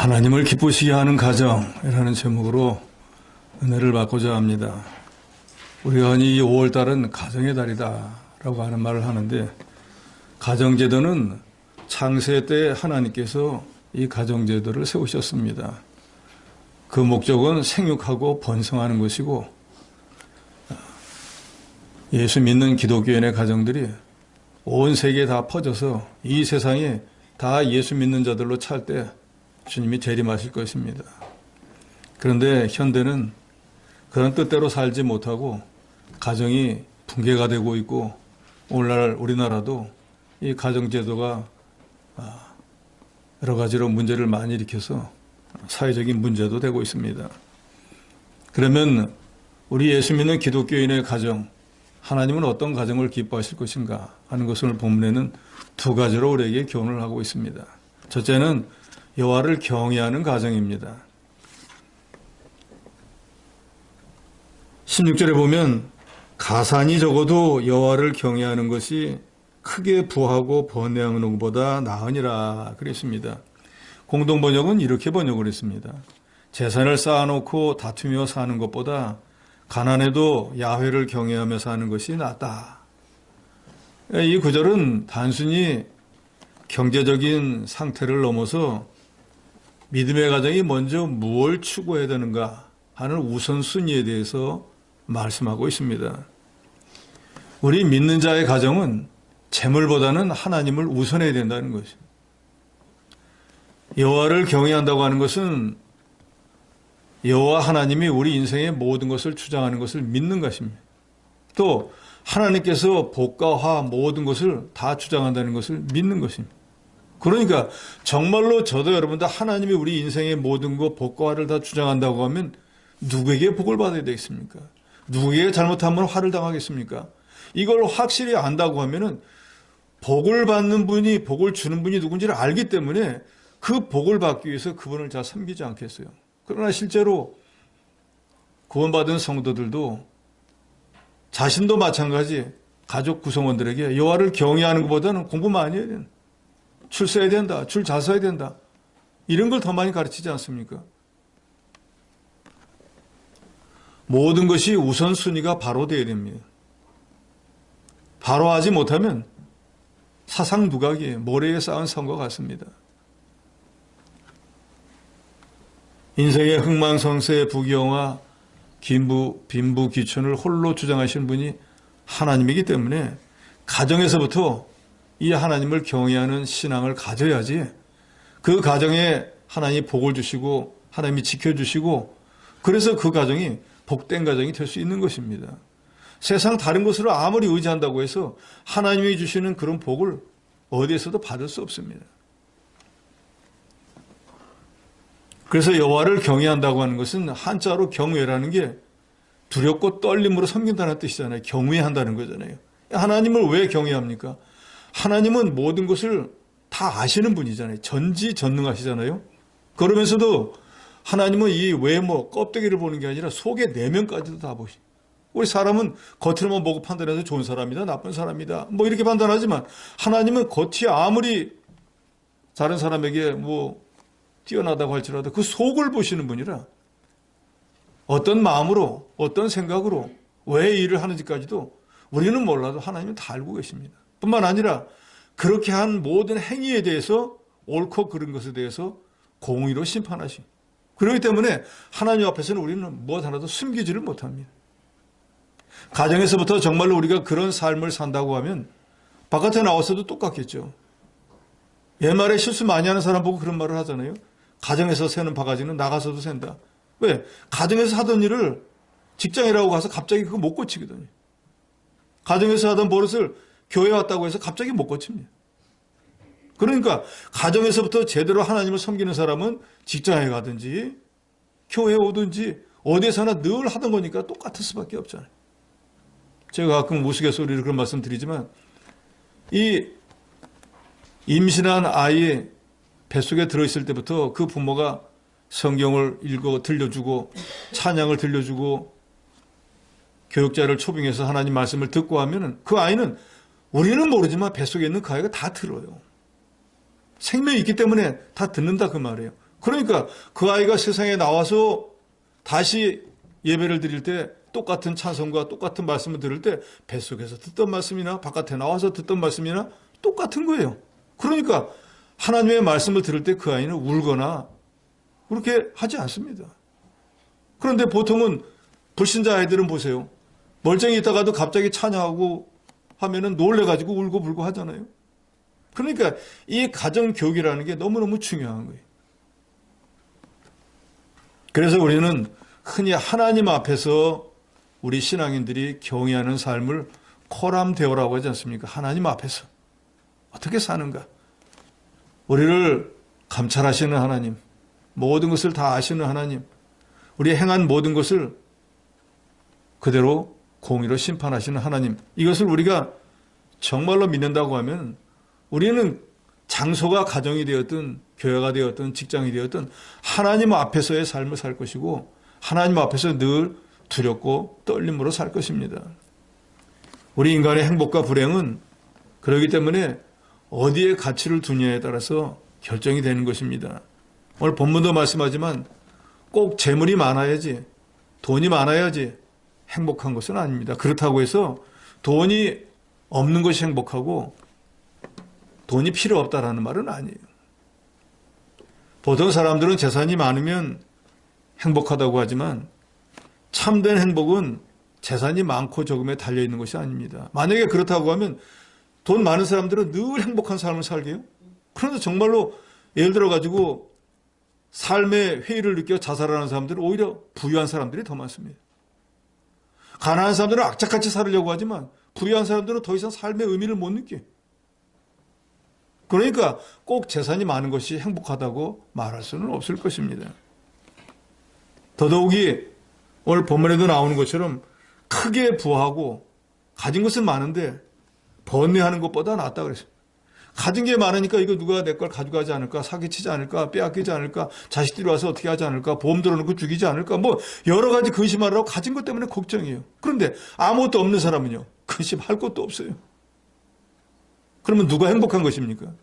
하나님을 기쁘시게 하는 가정이라는 제목으로 은혜를 받고자 합니다. 우리가 흔히 5월달은 가정의 달이다라고 하는 말을 하는데, 가정제도는 창세 때 하나님께서 이 가정제도를 세우셨습니다. 그 목적은 생육하고 번성하는 것이고, 예수 믿는 기독교인의 가정들이 온 세계에 다 퍼져서 이 세상에 다 예수 믿는 자들로 찰 때 주님이 재림하실 것입니다. 그런데 현대는 그런 뜻대로 살지 못하고 가정이 붕괴가 되고 있고, 오늘날 우리나라도 이 가정제도가 여러 가지로 문제를 많이 일으켜서 사회적인 문제도 되고 있습니다. 그러면 우리 예수 믿는 기독교인의 가정, 하나님은 어떤 가정을 기뻐하실 것인가 하는 것을 오늘 본문에는 두 가지로 우리에게 교훈을 하고 있습니다. 첫째는 여호와를 경외하는 가정입니다. 16절에 보면 가산이 적어도 여호와를 경외하는 것이 크게 부하고 번뇌하는 것보다 나으니라 그랬습니다. 공동번역은 이렇게 번역을 했습니다. 재산을 쌓아놓고 다투며 사는 것보다 가난해도 야훼를 경외하며 사는 것이 낫다. 이 구절은 단순히 경제적인 상태를 넘어서 믿음의 가정이 먼저 무엇을 추구해야 되는가 하는 우선순위에 대해서 말씀하고 있습니다. 우리 믿는 자의 가정은 재물보다는 하나님을 우선해야 된다는 것이죠. 여호와를 경외한다고 하는 것은 여호와 하나님이 우리 인생의 모든 것을 주장하는 것을 믿는 것입니다. 또 하나님께서 복과 화 모든 것을 다 주장한다는 것을 믿는 것입니다. 그러니까 정말로 저도 여러분도 하나님이 우리 인생의 모든 것 복과 화를 다 주장한다고 하면 누구에게 복을 받아야 되겠습니까? 누구에게 잘못하면 화를 당하겠습니까? 이걸 확실히 안다고 하면은 복을 받는 분이, 복을 주는 분이 누군지를 알기 때문에 그 복을 받기 위해서 그분을 잘 섬기지 않겠어요. 그러나 실제로 구원받은 성도들도 자신도 마찬가지 가족 구성원들에게 여호와를 경외하는 것보다는 공부 많이 해야 된다, 줄 써야 된다, 줄 잘 써야 된다, 이런 걸 더 많이 가르치지 않습니까? 모든 것이 우선순위가 바로 되어야 됩니다. 바로 하지 못하면 사상 누각이 모래에 쌓은 성과 같습니다. 인생의 흥망성쇠, 부귀영화, 빈부 귀천을 홀로 주장하시는 분이 하나님이기 때문에 가정에서부터 이 하나님을 경외하는 신앙을 가져야지 그 가정에 하나님이 복을 주시고 하나님이 지켜주시고, 그래서 그 가정이 복된 가정이 될 수 있는 것입니다. 세상 다른 것으로 아무리 의지한다고 해서 하나님이 주시는 그런 복을 어디에서도 받을 수 없습니다. 그래서 여호와를 경외한다고 하는 것은 한자로 경외라는 게 두렵고 떨림으로 섬긴다는 뜻이잖아요. 경외한다는 거잖아요. 하나님을 왜 경외합니까? 하나님은 모든 것을 다 아시는 분이잖아요. 전지전능하시잖아요. 그러면서도 하나님은 이 외모, 껍데기를 보는 게 아니라 속의 내면까지도 다 보시. 우리 사람은 겉으로만 보고 판단해서 좋은 사람이다, 나쁜 사람이다, 뭐 이렇게 판단하지만 하나님은 겉이 아무리 다른 사람에게 뛰어나다고 할지라도 그 속을 보시는 분이라 어떤 마음으로, 어떤 생각으로 왜 일을 하는지까지도 우리는 몰라도 하나님은 다 알고 계십니다. 뿐만 아니라 그렇게 한 모든 행위에 대해서, 옳고 그른 것에 대해서 공의로 심판하시. 그렇기 때문에 하나님 앞에서는 우리는 무엇 하나도 숨기지를 못합니다. 가정에서부터 정말로 우리가 그런 삶을 산다고 하면 바깥에 나와서도 똑같겠죠. 옛말에 실수 많이 하는 사람 보고 그런 말을 하잖아요. 가정에서 새는 바가지는 나가서도 샌다. 왜? 가정에서 하던 일을 직장이라고 가서 갑자기 그거 못 고치거든요. 가정에서 하던 버릇을 교회에 왔다고 해서 갑자기 못 고칩니다. 그러니까 가정에서부터 제대로 하나님을 섬기는 사람은 직장에 가든지 교회에 오든지 어디에서나 늘 하던 거니까 똑같을 수밖에 없잖아요. 제가 가끔 우스갯소리로 그런 말씀 드리지만, 이 임신한 아이 뱃속에 들어있을 때부터 그 부모가 성경을 읽어 들려주고 찬양을 들려주고 교육자를 초빙해서 하나님 말씀을 듣고 하면은 그 아이는, 우리는 모르지만 뱃속에 있는 그 아이가 다 들어요. 생명이 있기 때문에 다 듣는다 그 말이에요. 그러니까 그 아이가 세상에 나와서 다시 예배를 드릴 때 똑같은 찬송과 똑같은 말씀을 들을 때 뱃속에서 듣던 말씀이나 바깥에 나와서 듣던 말씀이나 똑같은 거예요. 그러니까 하나님의 말씀을 들을 때 그 아이는 울거나 그렇게 하지 않습니다. 그런데 보통은 불신자 아이들은 보세요. 멀쩡히 있다가도 갑자기 찬양하고 하면은 놀래가지고 울고 불고 하잖아요. 그러니까 이 가정교육이라는 게 너무너무 중요한 거예요. 그래서 우리는 흔히 하나님 앞에서 우리 신앙인들이 경외하는 삶을 코람데오라고 하지 않습니까? 하나님 앞에서 어떻게 사는가? 우리를 감찰하시는 하나님, 모든 것을 다 아시는 하나님, 우리 행한 모든 것을 그대로 공의로 심판하시는 하나님, 이것을 우리가 정말로 믿는다고 하면 우리는 장소가 가정이 되었든 교회가 되었든 직장이 되었든 하나님 앞에서의 삶을 살 것이고 하나님 앞에서 늘 두렵고 떨림으로 살 것입니다. 우리 인간의 행복과 불행은 그렇기 때문에 어디에 가치를 두냐에 따라서 결정이 되는 것입니다. 오늘 본문도 말씀하지만 꼭 재물이 많아야지, 돈이 많아야지 행복한 것은 아닙니다. 그렇다고 해서 돈이 없는 것이 행복하고 돈이 필요 없다라는 말은 아니에요. 보통 사람들은 재산이 많으면 행복하다고 하지만 참된 행복은 재산이 많고 적음에 달려있는 것이 아닙니다. 만약에 그렇다고 하면 돈 많은 사람들은 늘 행복한 삶을 살게요. 그런데 정말로 예를 들어가지고 삶의 회의를 느껴 자살하는 사람들은 오히려 부유한 사람들이 더 많습니다. 가난한 사람들은 악착같이 살으려고 하지만 부유한 사람들은 더 이상 삶의 의미를 못 느껴요. 그러니까 꼭 재산이 많은 것이 행복하다고 말할 수는 없을 것입니다. 더더욱이 오늘 본문에도 나오는 것처럼 크게 부하고 가진 것은 많은데 번뇌하는 것보다 낫다 그랬어요. 가진 게 많으니까 이거 누가 내 걸 가져가지 않을까, 사기치지 않을까, 빼앗기지 않을까, 자식들이 와서 어떻게 하지 않을까, 보험 들어놓고 죽이지 않을까, 뭐 여러 가지 근심하라고 가진 것 때문에 걱정이에요. 그런데 아무것도 없는 사람은요, 근심할 것도 없어요. 그러면 누가 행복한 것입니까?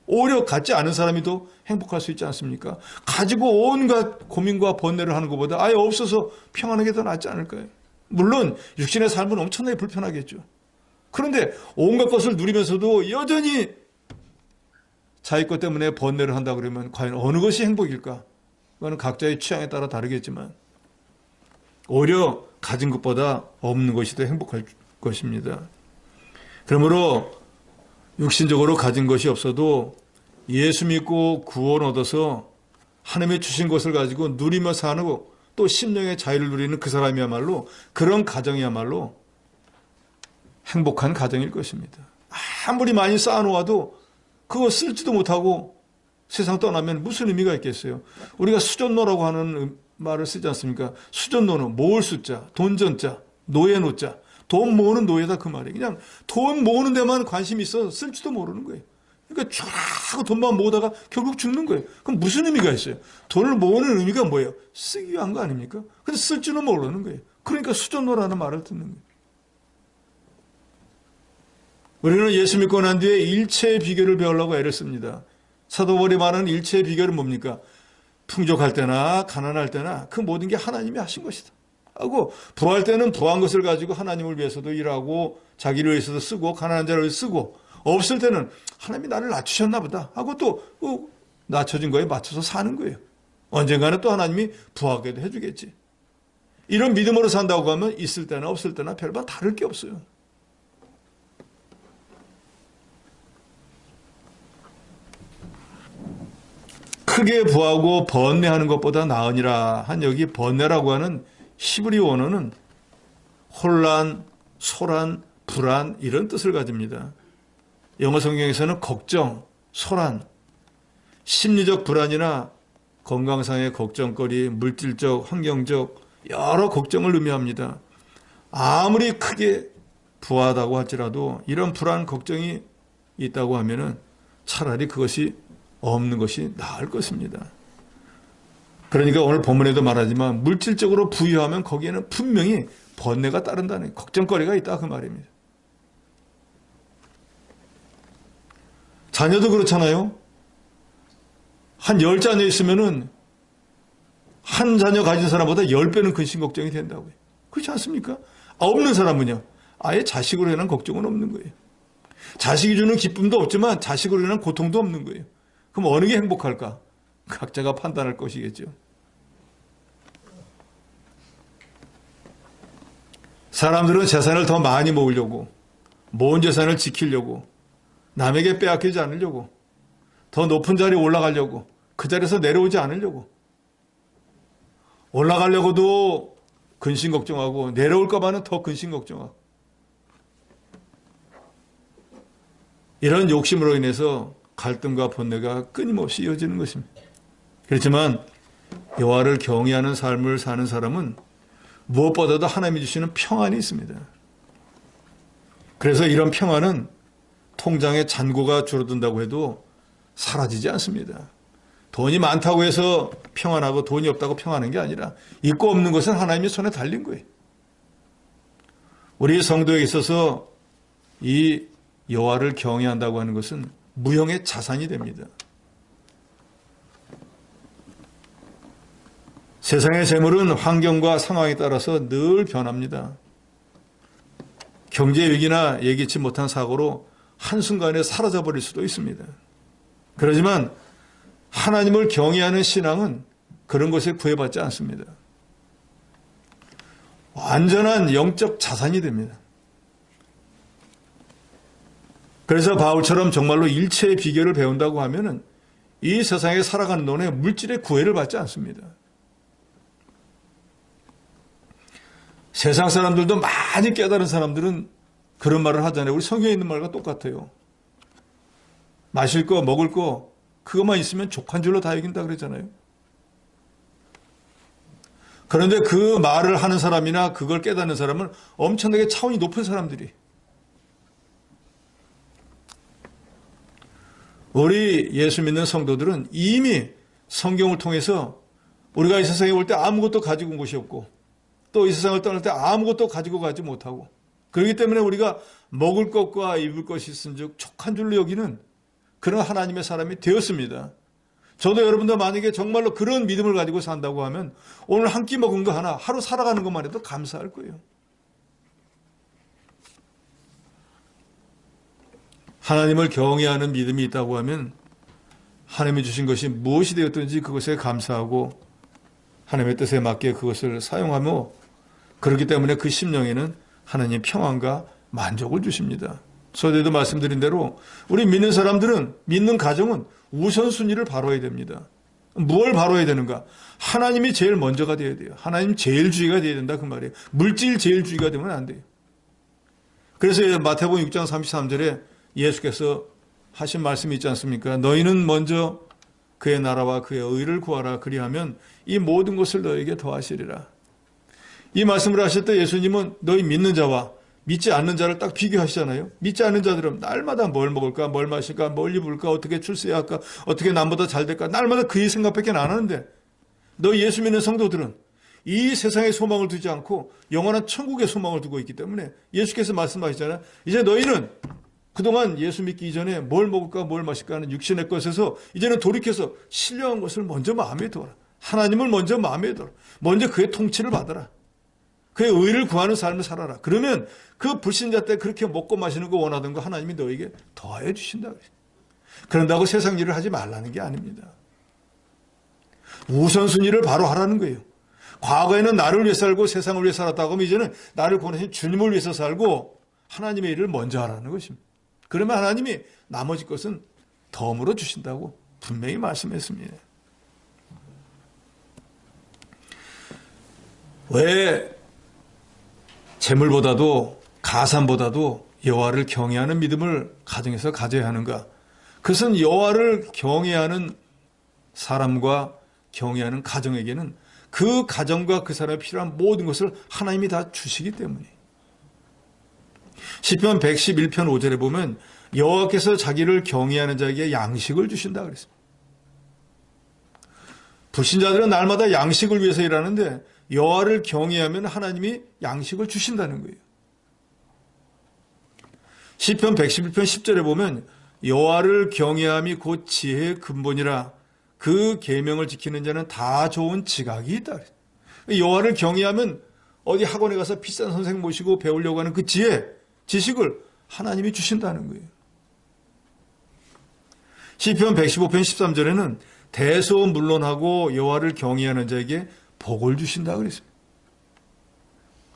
오히려 갖지 않은 사람이 더 행복할 수 있지 않습니까? 가지고 온갖 고민과 번뇌를 하는 것보다 아예 없어서 평안하게 더 낫지 않을까요? 물론 육신의 삶은 엄청나게 불편하겠죠. 그런데 온갖 것을 누리면서도 여전히 자기 것 때문에 번뇌를 한다 그러면 과연 어느 것이 행복일까? 그거는 각자의 취향에 따라 다르겠지만 오히려 가진 것보다 없는 것이 더 행복할 것입니다. 그러므로 육신적으로 가진 것이 없어도 예수 믿고 구원 얻어서 하나님의 주신 것을 가지고 누리며 사는 또 심령의 자유를 누리는 그 사람이야말로 그런 가정이야말로 행복한 가정일 것입니다. 아무리 많이 쌓아놓아도 그거 쓸지도 못하고 세상 떠나면 무슨 의미가 있겠어요? 우리가 수전노라고 하는 말을 쓰지 않습니까? 수전노는 모을 숫자, 돈전자, 노예 노자, 돈 모으는 노예다 그 말이에요. 그냥 돈 모으는 데만 관심이 있어 쓸지도 모르는 거예요. 그러니까 쫙 하고 돈만 모으다가 결국 죽는 거예요. 그럼 무슨 의미가 있어요? 돈을 모으는 의미가 뭐예요? 쓰기 위한 거 아닙니까? 근데 쓸지는 모르는 거예요. 그러니까 수전노라는 말을 듣는 거예요. 우리는 예수 믿고 난 뒤에 일체의 비결을 배우려고 애를 씁니다. 사도 바울이 말하는 일체의 비결은 뭡니까? 풍족할 때나 가난할 때나 그 모든 게 하나님이 하신 것이다 하고, 부할 때는 부한 것을 가지고 하나님을 위해서도 일하고 자기를 위해서도 쓰고 가난한 자를 쓰고, 없을 때는 하나님이 나를 낮추셨나 보다 하고 또 낮춰진 거에 맞춰서 사는 거예요. 언젠가는 또 하나님이 부하게도 해주겠지. 이런 믿음으로 산다고 하면 있을 때나 없을 때나 별반 다를 게 없어요. 크게 부하고 번뇌하는 것보다 나으니라 한 여기 번뇌라고 하는 히브리 원어는 혼란, 소란, 불안 이런 뜻을 가집니다. 영어 성경에서는 걱정, 소란, 심리적 불안이나 건강상의 걱정거리, 물질적, 환경적 여러 걱정을 의미합니다. 아무리 크게 부하다고 할지라도 이런 불안, 걱정이 있다고 하면은 차라리 그것이 없는 것이 나을 것입니다. 그러니까 오늘 본문에도 말하지만 물질적으로 부유하면 거기에는 분명히 번뇌가 따른다는 걱정거리가 있다 그 말입니다. 자녀도 그렇잖아요. 한 10자녀 있으면은 한 자녀 가진 사람보다 10배는 근심 걱정이 된다고요. 그렇지 않습니까? 없는 사람은요, 아예 자식으로 인한 걱정은 없는 거예요. 자식이 주는 기쁨도 없지만 자식으로 인한 고통도 없는 거예요. 그럼 어느 게 행복할까? 각자가 판단할 것이겠죠. 사람들은 재산을 더 많이 모으려고, 모은 재산을 지키려고, 남에게 빼앗기지 않으려고, 더 높은 자리에 올라가려고, 그 자리에서 내려오지 않으려고, 올라가려고도 근심 걱정하고 내려올까 봐는 더 근심 걱정하고, 이런 욕심으로 인해서 갈등과 번뇌가 끊임없이 이어지는 것입니다. 그렇지만 여호와를 경외하는 삶을 사는 사람은 무엇보다도 하나님이 주시는 평안이 있습니다. 그래서 이런 평안은 통장에 잔고가 줄어든다고 해도 사라지지 않습니다. 돈이 많다고 해서 평안하고 돈이 없다고 평안한 게 아니라 있고 없는 것은 하나님의 손에 달린 거예요. 우리 성도에 있어서 이 여호와를 경외한다고 하는 것은 무형의 자산이 됩니다. 세상의 재물은 환경과 상황에 따라서 늘 변합니다. 경제 위기나 예기치 못한 사고로 한순간에 사라져버릴 수도 있습니다. 그렇지만 하나님을 경외하는 신앙은 그런 것에 구애받지 않습니다. 완전한 영적 자산이 됩니다. 그래서 바울처럼 정말로 일체의 비결을 배운다고 하면은 이 세상에 살아가는 동안에 물질의 구애를 받지 않습니다. 세상 사람들도 많이 깨달은 사람들은 그런 말을 하잖아요. 우리 성경에 있는 말과 똑같아요. 마실 거, 먹을 거, 그것만 있으면 족한 줄로 다 여긴다 그러잖아요. 그런데 그 말을 하는 사람이나 그걸 깨닫는 사람은 엄청나게 차원이 높은 사람들이. 우리 예수 믿는 성도들은 이미 성경을 통해서 우리가 이 세상에 올 때 아무것도 가지고 온 것이 없고 또 이 세상을 떠날 때 아무것도 가지고 가지 못하고 그렇기 때문에 우리가 먹을 것과 입을 것이 있은즉 족한 줄로 여기는 그런 하나님의 사람이 되었습니다. 저도 여러분도 만약에 정말로 그런 믿음을 가지고 산다고 하면 오늘 한 끼 먹은 거 하나 하루 살아가는 것만 해도 감사할 거예요. 하나님을 경외하는 믿음이 있다고 하면 하나님이 주신 것이 무엇이 되었든지 그것에 감사하고 하나님의 뜻에 맞게 그것을 사용하며 그렇기 때문에 그 심령에는 하나님의 평안과 만족을 주십니다. 서두에도 말씀드린 대로 우리 믿는 사람들은 믿는 가정은 우선순위를 바로해야 됩니다. 무엇을 바로해야 되는가? 하나님이 제일 먼저가 되어야 돼요. 하나님 제일주의가 되어야 된다 그 말이에요. 물질 제일주의가 되면 안 돼요. 그래서 마태복음 6장 33절에 예수께서 하신 말씀이 있지 않습니까? 너희는 먼저 그의 나라와 그의 의를 구하라. 그리하면 이 모든 것을 너에게 더하시리라. 이 말씀을 하실 때 예수님은 너희 믿는 자와 믿지 않는 자를 딱 비교하시잖아요. 믿지 않는 자들은 날마다 뭘 먹을까, 뭘 마실까, 뭘 입을까, 어떻게 출세해야 할까, 어떻게 남보다 잘 될까, 날마다 그의 생각밖에 안 하는데 너희 예수 믿는 성도들은 이 세상에 소망을 두지 않고 영원한 천국에 소망을 두고 있기 때문에 예수께서 말씀하시잖아요. 이제 너희는 그동안 예수 믿기 이전에 뭘 먹을까 뭘 마실까 하는 육신의 것에서 이제는 돌이켜서 신령한 것을 먼저 마음에 두어라. 하나님을 먼저 마음에 두어라. 먼저 그의 통치를 받아라. 그의 의를 구하는 삶을 살아라. 그러면 그 불신자 때 그렇게 먹고 마시는 거 원하던 거 하나님이 너에게 더하여 주신다. 그런다고 세상 일을 하지 말라는 게 아닙니다. 우선순위를 바로 하라는 거예요. 과거에는 나를 위해 살고 세상을 위해 살았다고 하면 이제는 나를 구원하신 주님을 위해서 살고 하나님의 일을 먼저 하라는 것입니다. 그러면 하나님이 나머지 것은 덤으로 주신다고 분명히 말씀했습니다. 왜 재물보다도 가산보다도 여호와를 경외하는 믿음을 가정에서 가져야 하는가? 그것은 여호와를 경외하는 사람과 경외하는 가정에게는 그 가정과 그 사람에 필요한 모든 것을 하나님이 다 주시기 때문에. 시편 111편 5절에 보면 여호와께서 자기를 경외하는 자에게 양식을 주신다 그랬습니다. 불신자들은 날마다 양식을 위해서 일하는데 여호와를 경외하면 하나님이 양식을 주신다는 거예요. 시편 111편 10절에 보면 여호와를 경외함이 곧 지혜의 근본이라 그 계명을 지키는 자는 다 좋은 지각이 있다. 여호와를 경외하면 어디 학원에 가서 비싼 선생 모시고 배우려고 하는 그 지혜, 지식을 하나님이 주신다는 거예요. 시편 115편 13절에는 대소원 물론하고 여호와를 경외하는 자에게 복을 주신다 그랬습니다.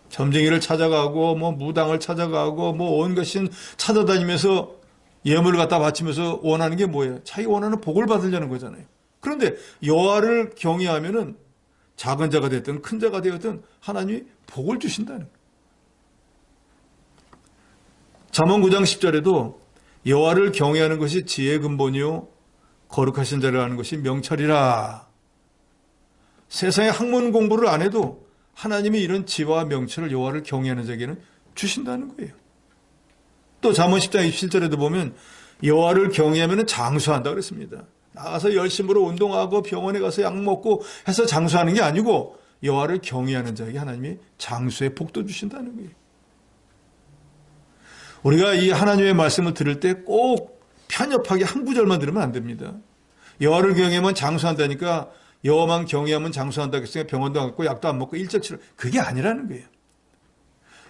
점쟁이를 찾아가고 무당을 찾아가고 온갖 신 찾아다니면서 예물을 갖다 바치면서 원하는 게 뭐예요? 자기가 원하는 복을 받으려는 거잖아요. 그런데 여호와를 경외하면은 작은 자가 됐든 큰 자가 되었든 하나님이 복을 주신다는 거예요. 잠언 9장 10절에도 여호와를 경외하는 것이 지혜의 근본이요 거룩하신 자를 아는 것이 명철이라. 세상에 학문 공부를 안 해도 하나님이 이런 지혜와 명철을 여호와를 경외하는 자에게는 주신다는 거예요. 또 잠언 10장 27절에도 보면 여호와를 경외하면 장수한다 그랬습니다. 나가서 열심으로 운동하고 병원에 가서 약 먹고 해서 장수하는 게 아니고 여호와를 경외하는 자에게 하나님이 장수의 복도 주신다는 거예요. 우리가 이 하나님의 말씀을 들을 때 꼭 편협하게 한 구절만 들으면 안 됩니다. 여호와를 경외하면 장수한다니까 여호와만 경외하면 장수한다고 했으니까 병원도 안 갔고 약도 안 먹고 일찍 치료. 그게 아니라는 거예요.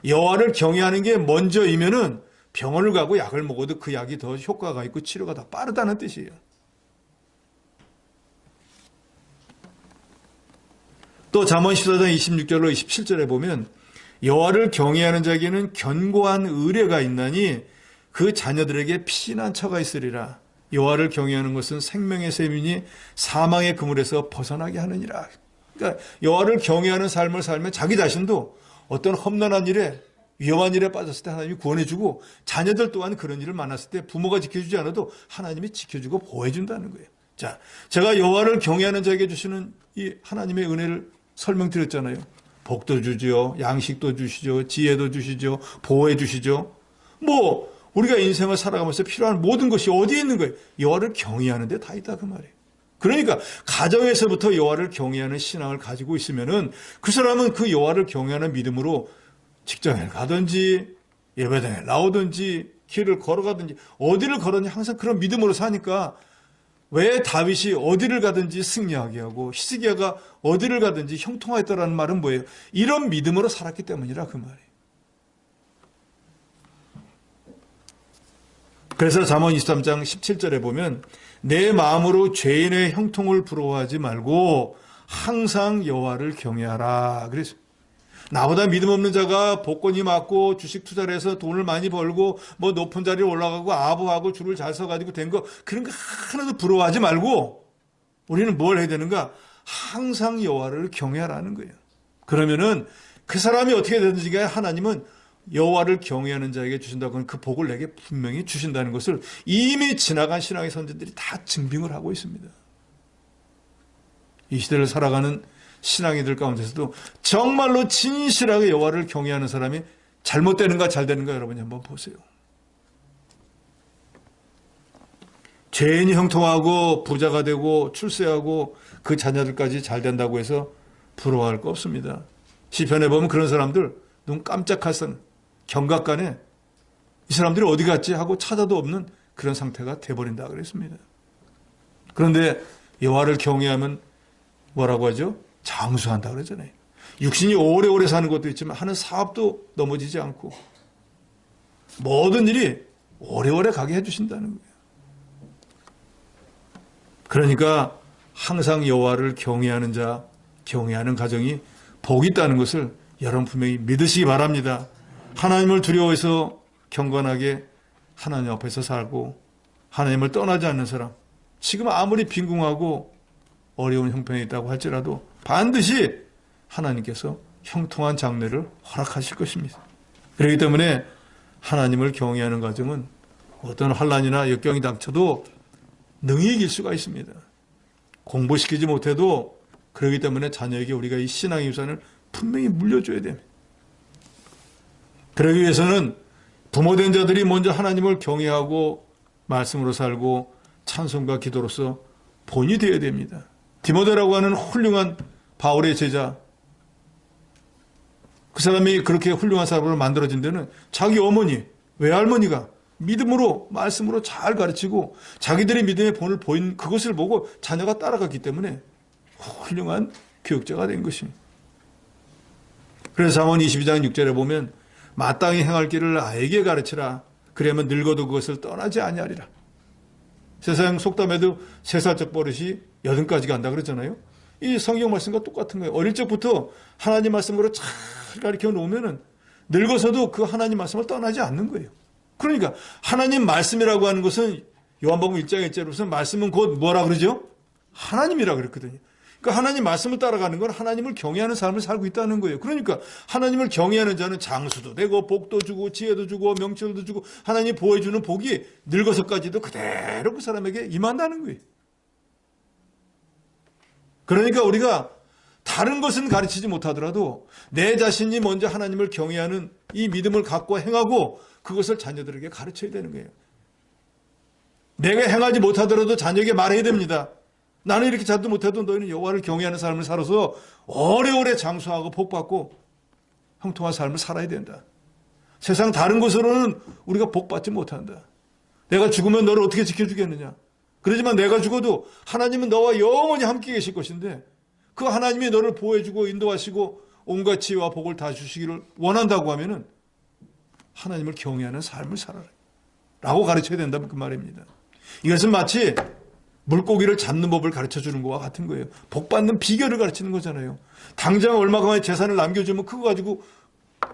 여호와를 경외하는 게 먼저이면은 병원을 가고 약을 먹어도 그 약이 더 효과가 있고 치료가 더 빠르다는 뜻이에요. 또 잠언 14장 26절로 27절에 보면 여호와를 경외하는 자에게는 견고한 의뢰가 있나니 그 자녀들에게 피난처가 있으리라. 여호와를 경외하는 것은 생명의 셈이니 사망의 그물에서 벗어나게 하느니라. 그러니까 여호와를 경외하는 삶을 살면 자기 자신도 어떤 험난한 일에 위험한 일에 빠졌을 때 하나님이 구원해주고 자녀들 또한 그런 일을 만났을 때 부모가 지켜주지 않아도 하나님이 지켜주고 보호해준다는 거예요. 자, 제가 여호와를 경외하는 자에게 주시는 이 하나님의 은혜를 설명드렸잖아요. 복도 주죠. 양식도 주시죠. 지혜도 주시죠. 보호해 주시죠. 우리가 인생을 살아가면서 필요한 모든 것이 어디에 있는 거예요? 여호와를 경외하는 데 다 있다 그 말이에요. 그러니까 가정에서부터 여호와를 경외하는 신앙을 가지고 있으면은 그 사람은 그 여호와를 경외하는 믿음으로 직장에 가든지 예배당에 나오든지 길을 걸어가든지 어디를 걸었니 항상 그런 믿음으로 사니까 왜 다윗이 어디를 가든지 승리하게 하고 히스기야가 어디를 가든지 형통하였다라는 말은 뭐예요? 이런 믿음으로 살았기 때문이라 그 말이에요. 그래서 잠언 23장 17절에 보면 내 마음으로 죄인의 형통을 부러워하지 말고 항상 여호와를 경외하라. 그래서 나보다 믿음 없는 자가 복권이 맞고 주식 투자를 해서 돈을 많이 벌고 높은 자리에 올라가고 아부하고 줄을 잘 서가지고 된 거 그런 거 하나도 부러워하지 말고 우리는 뭘 해야 되는가? 항상 여호와를 경외하라는 거예요. 그러면은 그 사람이 어떻게 되든지 간에 하나님은 여호와를 경외하는 자에게 주신다고 하는 그 복을 내게 분명히 주신다는 것을 이미 지나간 신앙의 선진들이 다 증빙을 하고 있습니다. 이 시대를 살아가는 신앙이들 가운데서도 정말로 진실하게 여호와를 경외하는 사람이 잘못되는가 잘 되는가 여러분이 한번 보세요. 죄인이 형통하고 부자가 되고 출세하고 그 자녀들까지 잘 된다고 해서 부러워할 거 없습니다. 시편에 보면 그런 사람들 눈 깜짝할 선 경각간에 이 사람들이 어디 갔지 하고 찾아도 없는 그런 상태가 돼버린다 그랬습니다. 그런데 여호와를 경외하면 뭐라고 하죠? 장수한다 그러잖아요. 육신이 오래오래 사는 것도 있지만 하는 사업도 넘어지지 않고 모든 일이 오래오래 가게 해주신다는 거예요. 그러니까 항상 여호와를 경외하는 자, 경외하는 가정이 복이 있다는 것을 여러분 분명히 믿으시기 바랍니다. 하나님을 두려워해서 경건하게 하나님 앞에서 살고 하나님을 떠나지 않는 사람, 지금 아무리 빈궁하고 어려운 형편에 있다고 할지라도 반드시 하나님께서 형통한 장래를 허락하실 것입니다. 그렇기 때문에 하나님을 경외하는 가정은 어떤 환난이나 역경이 닥쳐도 능히 이길 수가 있습니다. 공부시키지 못해도 그렇기 때문에 자녀에게 우리가 이 신앙의 유산을 분명히 물려줘야 됩니다. 그러기 위해서는 부모된 자들이 먼저 하나님을 경외하고 말씀으로 살고 찬송과 기도로서 본이 되어야 됩니다. 디모데라고 하는 훌륭한 바울의 제자, 그 사람이 그렇게 훌륭한 사람으로 만들어진 데는 자기 어머니, 외할머니가 믿음으로 말씀으로 잘 가르치고 자기들의 믿음의 본을 보인 그것을 보고 자녀가 따라갔기 때문에 훌륭한 교육자가 된 것입니다. 그래서 잠언 22장 6절에 보면 마땅히 행할 길을 아이에게 가르치라. 그러면 늙어도 그것을 떠나지 아니하리라. 세상 속담에도 3살적 버릇이 80까지 간다 그러잖아요. 이 성경 말씀과 똑같은 거예요. 어릴 적부터 하나님 말씀으로 잘 가르쳐 놓으면은 늙어서도 그 하나님 말씀을 떠나지 않는 거예요. 그러니까 하나님 말씀이라고 하는 것은 요한복음 1장 1절에 무슨 말씀은 곧 뭐라 그러죠? 하나님이라 그랬거든요. 그러니까 하나님 말씀을 따라가는 건 하나님을 경외하는 삶을 살고 있다는 거예요. 그러니까 하나님을 경외하는 자는 장수도 되고 복도 주고 지혜도 주고 명철도 주고 하나님이 보여주는 복이 늙어서까지도 그대로 그 사람에게 임한다는 거예요. 그러니까 우리가 다른 것은 가르치지 못하더라도 내 자신이 먼저 하나님을 경외하는 이 믿음을 갖고 행하고 그것을 자녀들에게 가르쳐야 되는 거예요. 내가 행하지 못하더라도 자녀에게 말해야 됩니다. 나는 이렇게 잘도 못해도 너희는 여호와를 경외하는 삶을 살아서 오래오래 장수하고 복받고 형통한 삶을 살아야 된다. 세상 다른 것으로는 우리가 복받지 못한다. 내가 죽으면 너를 어떻게 지켜주겠느냐. 그러지만 내가 죽어도 하나님은 너와 영원히 함께 계실 것인데 그 하나님이 너를 보호해주고 인도하시고 온갖 지혜와 복을 다 주시기를 원한다고 하면은 하나님을 경외하는 삶을 살아라 라고 가르쳐야 된다는 그 말입니다. 이것은 마치 물고기를 잡는 법을 가르쳐주는 것과 같은 거예요. 복받는 비결을 가르치는 거잖아요. 당장 얼마간의 재산을 남겨주면 그거 가지고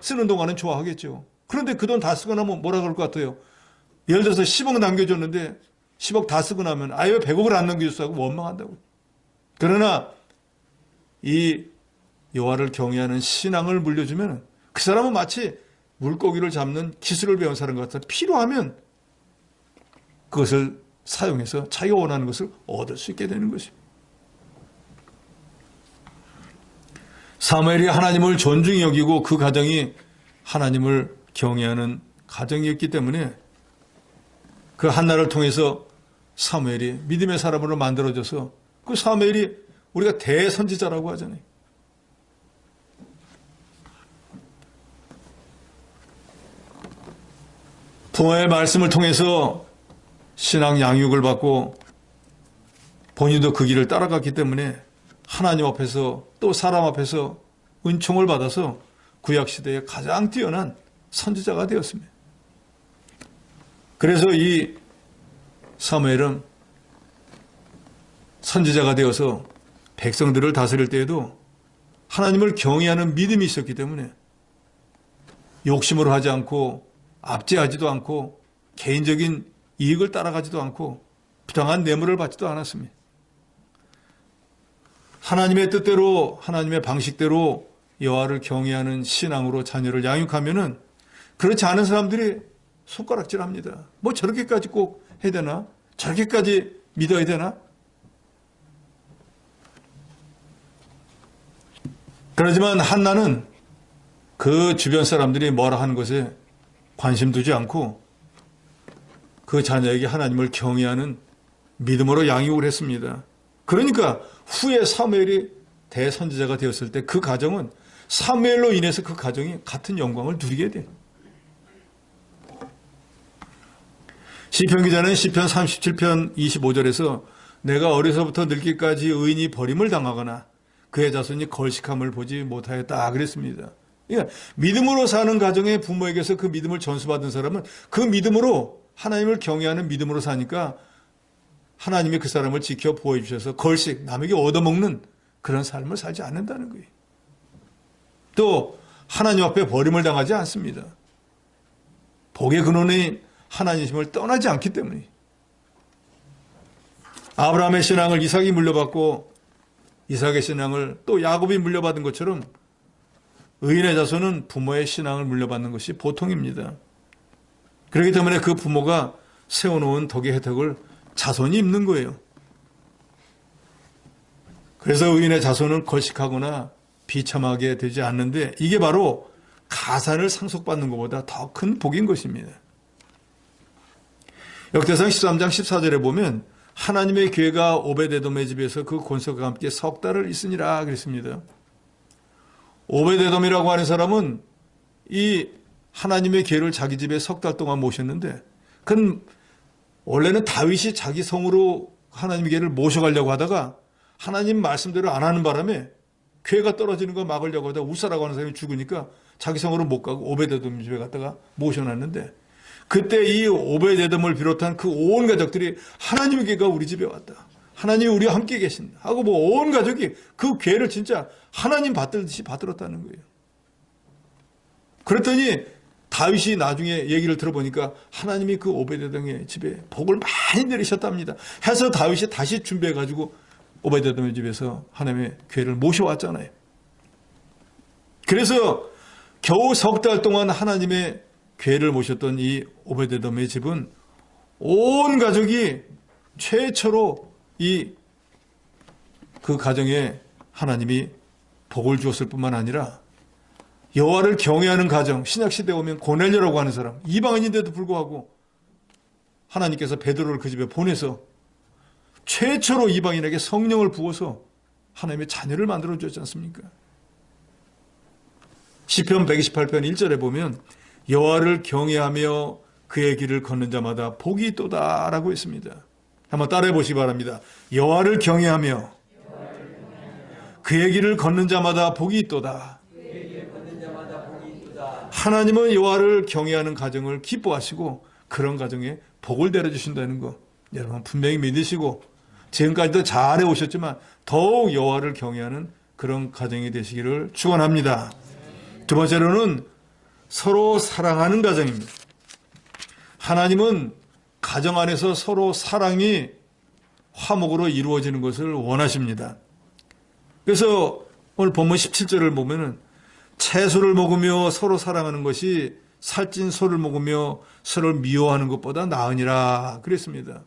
쓰는 동안은 좋아하겠죠. 그런데 그 돈 다 쓰고 나면 뭐라 그럴 것 같아요. 예를 들어서 10억 남겨줬는데 10억 다 쓰고 나면 아예 100억을 안 남겨줬어 하고 원망한다고. 그러나 이 여호와를 경외하는 신앙을 물려주면 그 사람은 마치 물고기를 잡는 기술을 배운 사람 같아 필요하면 그것을 사용해서 자기가 원하는 것을 얻을 수 있게 되는 것입니다. 사무엘이 하나님을 존중히 여기고 그 가정이 하나님을 경외하는 가정이었기 때문에 그 한나를 통해서 사무엘이 믿음의 사람으로 만들어져서 그 사무엘이 우리가 대선지자라고 하잖아요. 부모의 말씀을 통해서 신앙 양육을 받고 본인도 그 길을 따라갔기 때문에 하나님 앞에서 또 사람 앞에서 은총을 받아서 구약시대에 가장 뛰어난 선지자가 되었습니다. 그래서 이 사무엘은 선지자가 되어서 백성들을 다스릴 때에도 하나님을 경외하는 믿음이 있었기 때문에 욕심으로 하지 않고 압제하지도 않고 개인적인 이익을 따라가지도 않고 부당한 뇌물을 받지도 않았습니다. 하나님의 뜻대로 하나님의 방식대로 여호와를 경외하는 신앙으로 자녀를 양육하면은 그렇지 않은 사람들이 손가락질합니다. 뭐 저렇게까지 꼭 해야 되나? 저렇게까지 믿어야 되나? 그렇지만 한나는 그 주변 사람들이 뭐라 하는 것에 관심 두지 않고 그 자녀에게 하나님을 경외하는 믿음으로 양육을 했습니다. 그러니까 후에 사무엘이 대선지자가 되었을 때 그 가정은 사무엘로 인해서 그 가정이 같은 영광을 누리게 돼. 시편 기자는 시편 37편 25절에서 내가 어려서부터 늙기까지 의인이 버림을 당하거나 그의 자손이 걸식함을 보지 못하였다 그랬습니다. 그러니까 믿음으로 사는 가정의 부모에게서 그 믿음을 전수받은 사람은 그 믿음으로 하나님을 경외하는 믿음으로 사니까 하나님이 그 사람을 지켜 보호해 주셔서 걸식, 남에게 얻어먹는 그런 삶을 살지 않는다는 거예요. 또 하나님 앞에 버림을 당하지 않습니다. 복의 근원이 하나님심을 떠나지 않기 때문에. 아브라함의 신앙을 이삭이 물려받고 이삭의 신앙을 또 야곱이 물려받은 것처럼 의인의 자손은 부모의 신앙을 물려받는 것이 보통입니다. 그렇기 때문에 그 부모가 세워놓은 덕의 혜택을 자손이 입는 거예요. 그래서 의인의 자손은 걸식하거나 비참하게 되지 않는데 이게 바로 가산을 상속받는 것보다 더 큰 복인 것입니다. 역대상 13장 14절에 보면 하나님의 괴가 오베데돔의 집에서 그 권속과 함께 석 달을 있으니라 그랬습니다. 오베데돔이라고 하는 사람은 이 하나님의 괴를 자기 집에 석 달 동안 모셨는데 그건 원래는 다윗이 자기 성으로 하나님께를 모셔가려고 하다가 하나님 말씀대로 안 하는 바람에 괴가 떨어지는 거 막으려고 하다가 우사라고 하는 사람이 죽으니까 자기 성으로 못 가고 오베데돔 집에 갔다가 모셔놨는데, 그때 이 오베데돔을 비롯한 그 온 가족들이 하나님의 괴가 우리 집에 왔다, 하나님이 우리와 함께 계신다 하고 뭐 온 가족이 그 괴를 진짜 하나님 받들듯이 받들었다는 거예요. 그랬더니 다윗이 나중에 얘기를 들어보니까 하나님이 그 오베데돔의 집에 복을 많이 내리셨답니다. 해서 다윗이 다시 준비해가지고 오베데돔의 집에서 하나님의 괴를 모셔왔잖아요. 그래서 겨우 석 달 동안 하나님의 괴를 모셨던 이 오베데돔의 집은 온 가족이 최초로 그 가정에 하나님이 복을 주었을 뿐만 아니라 여호와를 경외하는 가정, 신약시대에 오면 고넬료라고 하는 사람, 이방인인데도 불구하고 하나님께서 베드로를 그 집에 보내서 최초로 이방인에게 성령을 부어서 하나님의 자녀를 만들어 주었지 않습니까? 시편 128편 1절에 보면 여호와를 경외하며 그의 길을 걷는 자마다 복이 있도다 라고 했습니다. 한번 따라해 보시기 바랍니다. 여호와를 경외하며 그의 길을 걷는 자마다 복이 있도다. 하나님은 여호와를 경외하는 가정을 기뻐하시고 그런 가정에 복을 내려주신다는 거 여러분 분명히 믿으시고, 지금까지도 잘해 오셨지만 더욱 여호와를 경외하는 그런 가정이 되시기를 축원합니다. 두 번째로는 서로 사랑하는 가정입니다. 하나님은 가정 안에서 서로 사랑이 화목으로 이루어지는 것을 원하십니다. 그래서 오늘 본문 17절을 보면은 채소를 먹으며 서로 사랑하는 것이 살찐 소를 먹으며 서로를 미워하는 것보다 나으니라 그랬습니다.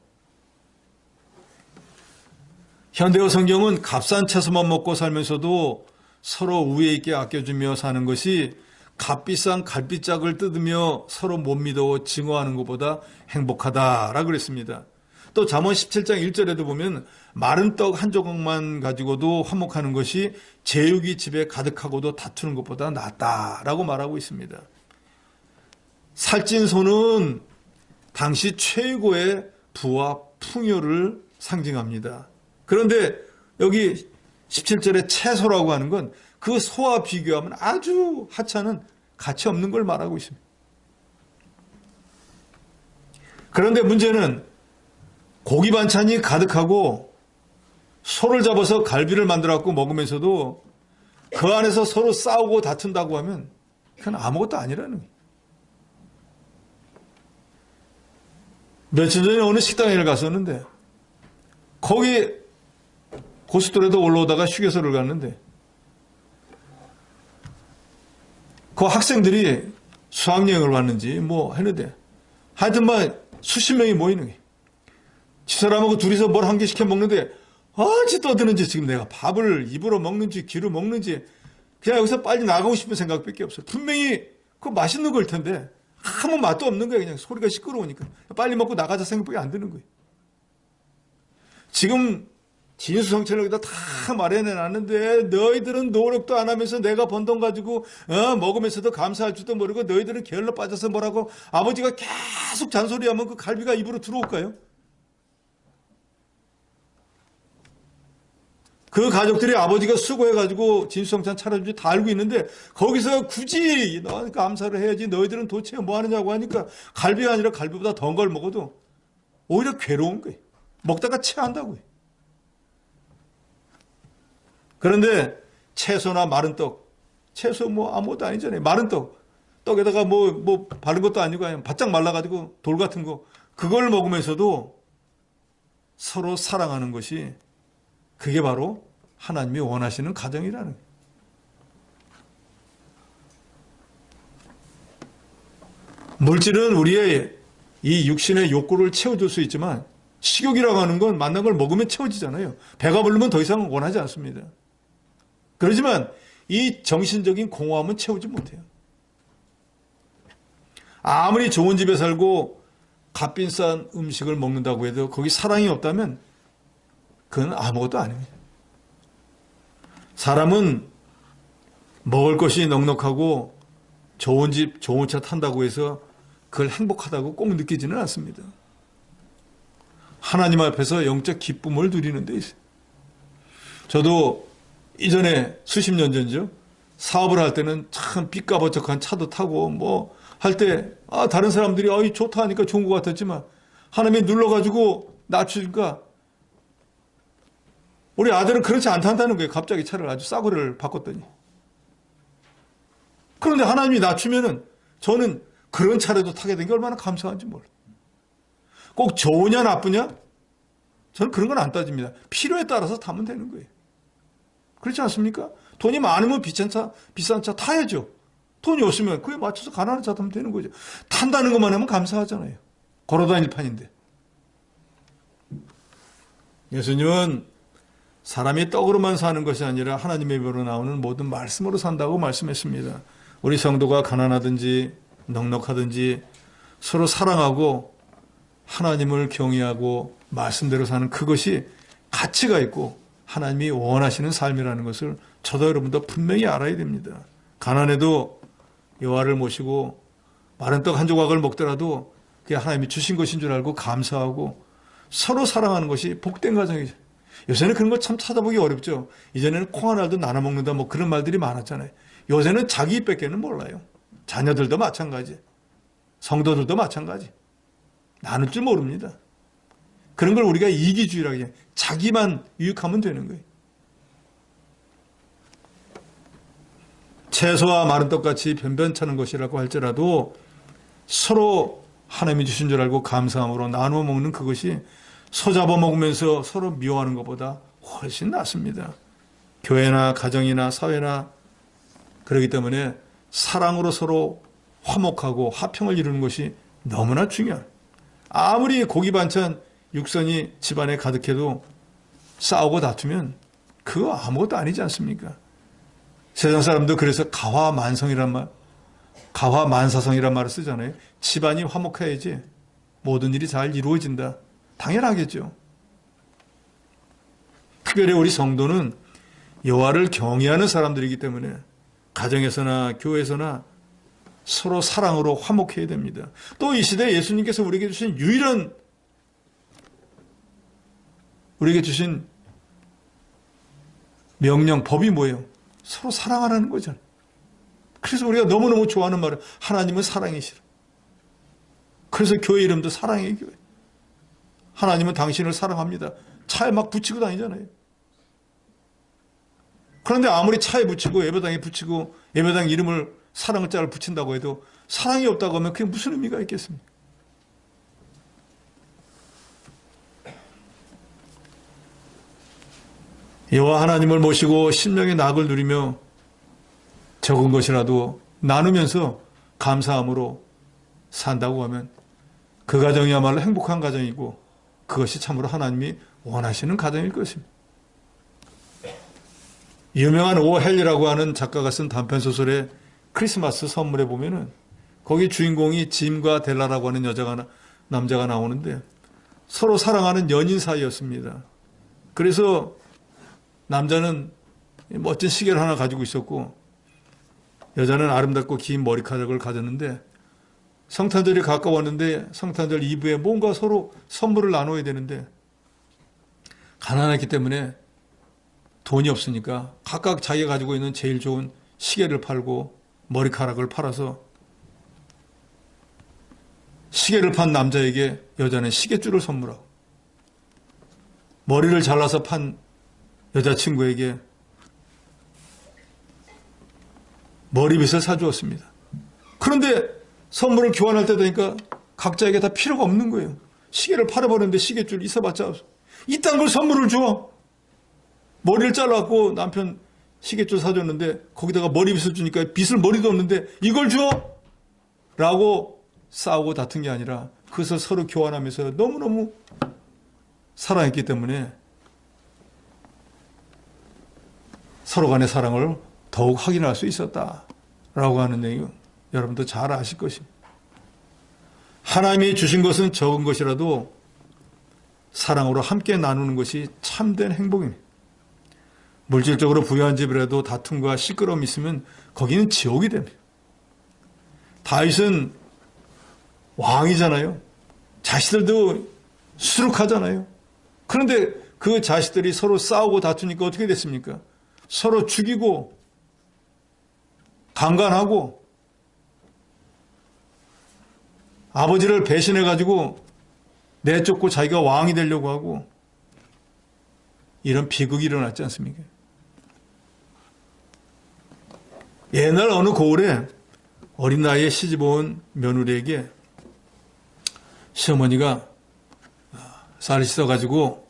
현대어 성경은 값싼 채소만 먹고 살면서도 서로 우애 있게 아껴주며 사는 것이 값비싼 갈비짝을 뜯으며 서로 못 믿어 증오하는 것보다 행복하다라고 그랬습니다. 또 잠언 17장 1절에도 보면 마른 떡 한 조각만 가지고도 화목하는 것이 제육이 집에 가득하고도 다투는 것보다 낫다라고 말하고 있습니다. 살찐 소는 당시 최고의 부와 풍요를 상징합니다. 그런데 여기 17절에 채소라고 하는 건 그 소와 비교하면 아주 하찮은 가치 없는 걸 말하고 있습니다. 그런데 문제는 고기 반찬이 가득하고 소를 잡아서 갈비를 만들어갖고 먹으면서도 그 안에서 서로 싸우고 다툰다고 하면 그건 아무것도 아니라는 거예요. 며칠 전에 어느 식당에 갔었는데 거기 고속도로에도 올라오다가 휴게소를 갔는데 그 학생들이 수학여행을 왔는지 뭐 했는데 하여튼 막 수십 명이 모이는 거예요. 집사람하고 둘이서 뭘 한 개 시켜 먹는데 어찌 떠드는지 지금 내가 밥을 입으로 먹는지 귀로 먹는지 그냥 여기서 빨리 나가고 싶은 생각밖에 없어요. 분명히 그거 맛있는 걸 텐데 아무 맛도 없는 거예요. 그냥 소리가 시끄러우니까 빨리 먹고 나가자 생각밖에 안 드는 거예요. 지금 진수성찬을 여기다 다 마련해놨는데 너희들은 노력도 안 하면서 내가 번 돈 가지고 먹으면서도 감사할 줄도 모르고 너희들은 게을러 빠져서 뭐라고 아버지가 계속 잔소리하면 그 갈비가 입으로 들어올까요? 그 가족들이 아버지가 수고해가지고 진수성찬 차려준지 다 알고 있는데 거기서 굳이 너 감사를 해야지 너희들은 도대체 뭐 하느냐고 하니까 갈비가 아니라 갈비보다 더 걸 먹어도 오히려 괴로운 거예요. 먹다가 체한다고요. 그런데 채소나 마른 떡, 채소 뭐 아무것도 아니잖아요. 마른 떡, 떡에다가 뭐 바른 것도 아니고 그냥 바짝 말라가지고 돌 같은 거 그걸 먹으면서도 서로 사랑하는 것이 그게 바로 하나님이 원하시는 가정이라는 거예요. 물질은 우리의 이 육신의 욕구를 채워줄 수 있지만 식욕이라고 하는 건 만난 걸 먹으면 채워지잖아요. 배가 부르면 더 이상 원하지 않습니다. 그렇지만 이 정신적인 공허함은 채우지 못해요. 아무리 좋은 집에 살고 값비싼 음식을 먹는다고 해도 거기 사랑이 없다면 그건 아무것도 아닙니다. 사람은 먹을 것이 넉넉하고 좋은 집, 좋은 차 탄다고 해서 그걸 행복하다고 꼭 느끼지는 않습니다. 하나님 앞에서 영적 기쁨을 누리는 데 있어요. 저도 이전에 수십 년 전이죠. 사업을 할 때는 참 삐까버쩍한 차도 타고 뭐 할 때 다른 사람들이 좋다 하니까 좋은 것 같았지만 하나님이 눌러가지고 낮추니까 우리 아들은 그렇지 않다는 거예요. 갑자기 차를 아주 싸구려를 바꿨더니. 그런데 하나님이 낮추면은 저는 그런 차라도 타게 된 게 얼마나 감사한지 몰라요. 꼭 좋으냐 나쁘냐? 저는 그런 건 안 따집니다. 필요에 따라서 타면 되는 거예요. 그렇지 않습니까? 돈이 많으면 비싼 차 타야죠. 돈이 없으면 그에 맞춰서 가난한 차 타면 되는 거죠. 탄다는 것만 하면 감사하잖아요. 걸어다닐 판인데. 예수님은 사람이 떡으로만 사는 것이 아니라 하나님의 입으로 나오는 모든 말씀으로 산다고 말씀했습니다. 우리 성도가 가난하든지 넉넉하든지 서로 사랑하고 하나님을 경외하고 말씀대로 사는 그것이 가치가 있고 하나님이 원하시는 삶이라는 것을 저도 여러분도 분명히 알아야 됩니다. 가난해도 여호와를 모시고 마른 떡 한 조각을 먹더라도 그게 하나님이 주신 것인 줄 알고 감사하고 서로 사랑하는 것이 복된 가정이죠. 요새는 그런 거 참 찾아보기 어렵죠. 이전에는 콩 한 알도 나눠 먹는다 뭐 그런 말들이 많았잖아요. 요새는 자기 입밖에는 몰라요. 자녀들도 마찬가지. 성도들도 마찬가지. 나눌 줄 모릅니다. 그런 걸 우리가 이기주의라고 해요. 자기만 유익하면 되는 거예요. 채소와 마른 떡같이 변변찮은 것이라고 할지라도 서로 하나님이 주신 줄 알고 감사함으로 나누어 먹는 그것이 소잡아 먹으면서 서로 미워하는 것보다 훨씬 낫습니다. 교회나 가정이나 사회나 그렇기 때문에 사랑으로 서로 화목하고 화평을 이루는 것이 너무나 중요해요. 아무리 고기 반찬 육선이 집안에 가득해도 싸우고 다투면 그거 아무것도 아니지 않습니까? 세상 사람도 그래서 가화만성이란 말, 가화만사성이란 말을 쓰잖아요. 집안이 화목해야지 모든 일이 잘 이루어진다. 당연하겠죠. 특별히 우리 성도는 여호와를 경외하는 사람들이기 때문에 가정에서나 교회에서나 서로 사랑으로 화목해야 됩니다. 또 이 시대에 예수님께서 우리에게 주신 유일한 명령, 법이 뭐예요? 서로 사랑하라는 거잖아요. 그래서 우리가 너무너무 좋아하는 말은 하나님은 사랑이시라. 그래서 교회 이름도 사랑의 교회. 하나님은 당신을 사랑합니다. 차에 막 붙이고 다니잖아요. 그런데 아무리 차에 붙이고 예배당에 붙이고 예배당 이름을 사랑을 짝을 붙인다고 해도 사랑이 없다고 하면 그게 무슨 의미가 있겠습니까? 여호와 하나님을 모시고 심령의 낙을 누리며 적은 것이라도 나누면서 감사함으로 산다고 하면 그 가정이야말로 행복한 가정이고 그것이 참으로 하나님이 원하시는 가정일 것입니다. 유명한 오 헨리라고 하는 작가가 쓴 단편소설의 크리스마스 선물에 보면은 거기 주인공이 짐과 델라라고 하는 남자가 나오는데 서로 사랑하는 연인 사이였습니다. 그래서 남자는 멋진 시계를 하나 가지고 있었고 여자는 아름답고 긴 머리카락을 가졌는데 성탄절이 가까웠는데 성탄절 이브에 뭔가 서로 선물을 나눠야 되는데 가난했기 때문에 돈이 없으니까 각각 자기가 가지고 있는 제일 좋은 시계를 팔고 머리카락을 팔아서 시계를 판 남자에게 여자는 시계줄을 선물하고 머리를 잘라서 판 여자친구에게 머리빗을 사주었습니다. 그런데 선물을 교환할 때 되니까 각자에게 다 필요가 없는 거예요. 시계를 팔아버렸는데 시계줄 있어봤자 이딴 걸 선물을 줘. 머리를 잘라갖고 남편 시계줄 사줬는데 거기다가 머리빗을 주니까 빗을 머리도 없는데 이걸 줘! 라고 싸우고 다툰 게 아니라 그것을 서로 교환하면서 너무너무 사랑했기 때문에 서로 간의 사랑을 더욱 확인할 수 있었다라고 하는 내용 여러분도 잘 아실 것입니다. 하나님이 주신 것은 적은 것이라도 사랑으로 함께 나누는 것이 참된 행복입니다. 물질적으로 부유한 집이라도 다툼과 시끄러움이 있으면 거기는 지옥이 됩니다. 다윗은 왕이잖아요. 자식들도 수룩하잖아요. 그런데 그 자식들이 서로 싸우고 다투니까 어떻게 됐습니까? 서로 죽이고 강간하고 아버지를 배신해가지고 내쫓고 자기가 왕이 되려고 하고 이런 비극이 일어났지 않습니까? 옛날 어느 고을에 어린 나이에 시집 온 며느리에게 시어머니가 쌀을 씻어가지고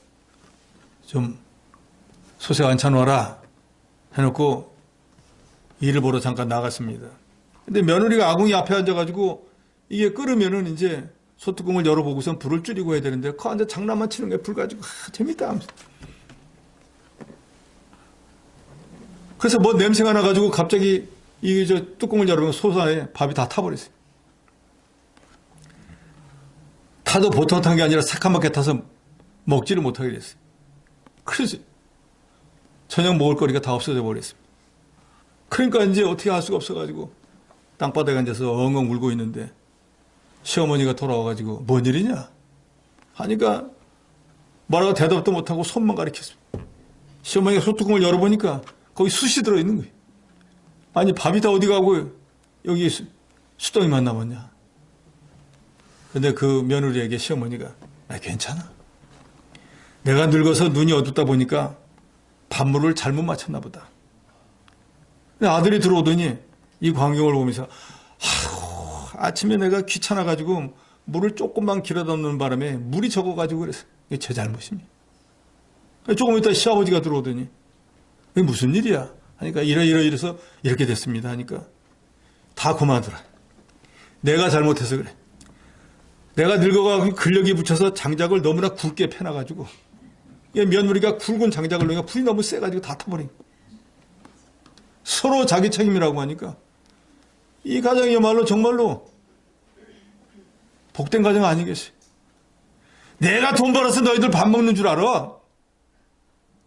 좀 소세 반찬 와라 해놓고 일을 보러 잠깐 나갔습니다. 근데 며느리가 아궁이 앞에 앉아가지고 이게 끓으면은 이제 소뚜껑을 열어보고선 불을 줄이고 해야 되는데 그 앉아 장난만 치는 거야. 불 가지고 재밌다 하면서. 그래서 뭐 냄새가 나가지고 갑자기 이 저 뚜껑을 열어보면 소산에 밥이 다 타버렸어요. 타도 보통 탄 게 아니라 새카맣게 타서 먹지를 못하게 됐어요. 그래서 저녁 먹을 거리가 다 없어져 버렸습니다. 그러니까 이제 어떻게 할 수가 없어가지고 땅바닥에 앉아서 엉엉 울고 있는데 시어머니가 돌아와가지고 뭔 일이냐 하니까 뭐라고 대답도 못하고 손만 가리켰습니다. 시어머니가 소뚜껑을 열어보니까 거기 숯이 들어있는 거예요. 아니 밥이 다 어디 가고 여기 수덩이만 남았냐. 근데 그 며느리에게 시어머니가 괜찮아. 내가 늙어서 눈이 어둡다 보니까 밥물을 잘못 맞췄나 보다. 근데 아들이 들어오더니 이 광경을 보면서 아침에 내가 귀찮아가지고 물을 조금만 길어다 놓는 바람에 물이 적어가지고 그래서 이게 제 잘못입니다. 조금 있다 시아버지가 들어오더니 이게 무슨 일이야 하니까 이래서 이렇게 됐습니다 하니까 다 그만두라. 내가 잘못해서 그래. 내가 늙어가고 근력이 붙여서 장작을 너무나 굵게 패놔가지고 며느리가 굵은 장작을 넣으니까 불이 너무 세가지고 다 타버린 거예요. 서로 자기 책임이라고 하니까 이 가정이야말로 정말로 복된 가정 아니겠어요? 내가 돈 벌어서 너희들 밥 먹는 줄 알아?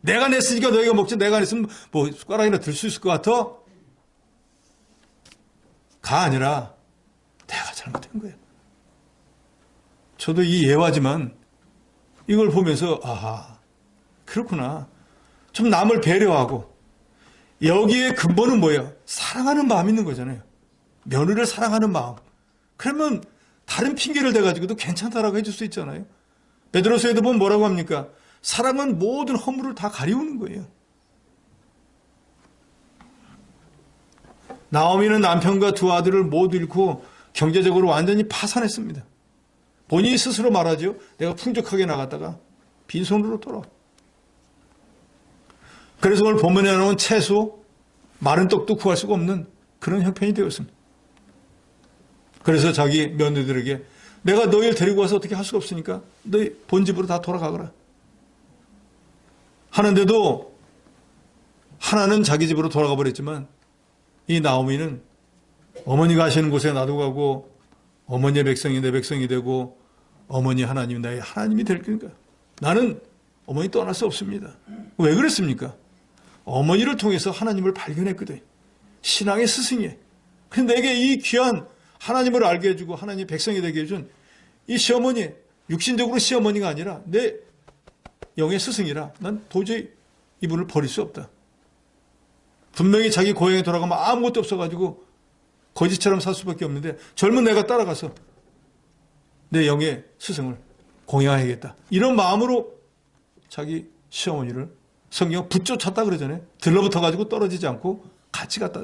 내가 냈으니까 너희가 먹지. 내가 안 했으면 뭐 숟가락이나 들 수 있을 것 같아? 가 아니라 내가 잘못한 거예요. 저도 이 예화지만 이걸 보면서 아하 그렇구나. 좀 남을 배려하고 여기에 근본은 뭐예요? 사랑하는 마음이 있는 거잖아요. 며느리를 사랑하는 마음. 그러면 다른 핑계를 대가지고도 괜찮다라고 해줄 수 있잖아요. 베드로서에도 보면 뭐라고 합니까? 사랑은 모든 허물을 다 가리우는 거예요. 나오미는 남편과 두 아들을 모두 잃고 경제적으로 완전히 파산했습니다. 본인이 스스로 말하죠. 내가 풍족하게 나갔다가 빈손으로 돌아와. 그래서 오늘 본문에 나오는 채소, 마른 떡도 구할 수가 없는 그런 형편이 되었습니다. 그래서 자기 며느리들에게 내가 너희를 데리고 와서 어떻게 할 수가 없으니까 너희 본집으로 다 돌아가거라. 하는데도 하나는 자기 집으로 돌아가 버렸지만 이 나오미는 어머니가 하시는 곳에 나도 가고 어머니의 백성이 내 백성이 되고 어머니 하나님이 나의 하나님이 될 거니까 나는 어머니 떠날 수 없습니다. 왜 그랬습니까? 어머니를 통해서 하나님을 발견했거든. 신앙의 스승이에요. 근데 내게 이 귀한 하나님을 알게 해주고 하나님의 백성이 되게 해준 이 시어머니, 육신적으로 시어머니가 아니라 내 영의 스승이라 난 도저히 이분을 버릴 수 없다. 분명히 자기 고향에 돌아가면 아무것도 없어가지고 거지처럼 살 수밖에 없는데 젊은 내가 따라가서 내 영의 스승을 공양해야겠다. 이런 마음으로 자기 시어머니를 성경 붙쫓았다 그러잖아요. 들러붙어가지고 떨어지지 않고 같이 갔다.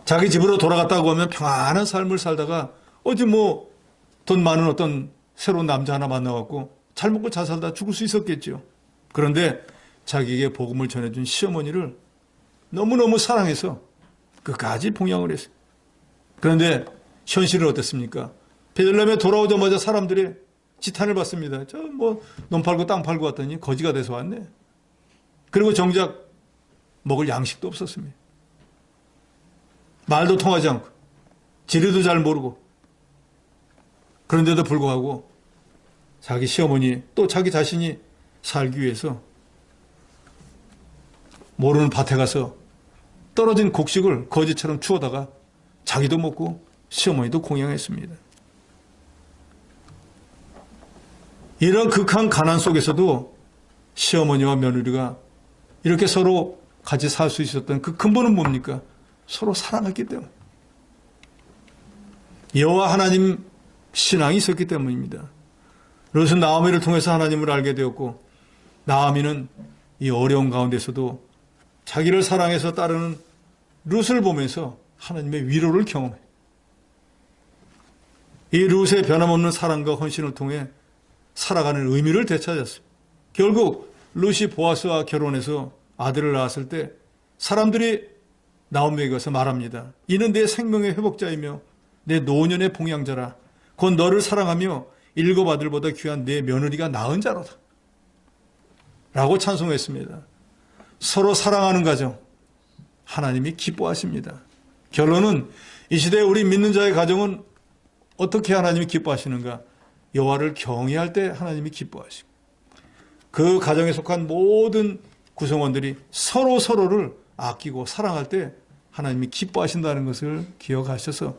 자기 집으로 돌아갔다고 하면 평안한 삶을 살다가 어디 뭐 돈 많은 어떤 새로운 남자 하나 만나갖고 잘 먹고 잘 살다 죽을 수 있었겠죠. 그런데 자기에게 복음을 전해준 시어머니를 너무너무 사랑해서 끝까지 봉양을 했어요. 그런데 현실은 어땠습니까? 베들레헴에 돌아오자마자 사람들의 지탄을 받습니다. 저 뭐 논 팔고 땅 팔고 왔더니 거지가 돼서 왔네. 그리고 정작 먹을 양식도 없었습니다. 말도 통하지 않고 지리도 잘 모르고 그런데도 불구하고 자기 시어머니 또 자기 자신이 살기 위해서 모르는 밭에 가서 떨어진 곡식을 거지처럼 주워다가 자기도 먹고 시어머니도 공양했습니다. 이런 극한 가난 속에서도 시어머니와 며느리가 이렇게 서로 같이 살 수 있었던 그 근본은 뭡니까? 서로 사랑했기 때문에. 여호와 하나님 신앙이 있었기 때문입니다. 롯은 나오미를 통해서 하나님을 알게 되었고, 나오미는 이 어려운 가운데서도 자기를 사랑해서 따르는 룻을 보면서 하나님의 위로를 경험해. 이 룻의 변함없는 사랑과 헌신을 통해 살아가는 의미를 되찾았습니다. 결국 룻이 보아스와 결혼해서 아들을 낳았을 때 사람들이 나오미에게 가서 말합니다. 이는 내 생명의 회복자이며 내 노년의 봉양자라. 곧 너를 사랑하며 일곱 아들보다 귀한 내 며느리가 낳은 자로다. 라고 찬송했습니다. 서로 사랑하는 가정, 하나님이 기뻐하십니다. 결론은 이 시대에 우리 믿는 자의 가정은 어떻게 하나님이 기뻐하시는가? 여호와를 경외할 때 하나님이 기뻐하시고, 그 가정에 속한 모든 구성원들이 서로를 아끼고 사랑할 때 하나님이 기뻐하신다는 것을 기억하셔서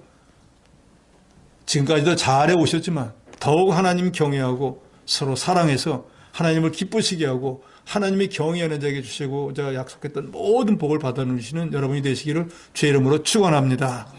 지금까지도 잘해 오셨지만 더욱 하나님 경외하고 서로 사랑해서 하나님을 기쁘시게 하고 하나님이 경외하는 자에게 주시고자 약속했던 모든 복을 받아 누리시는 여러분이 되시기를 주의 이름으로 축원합니다.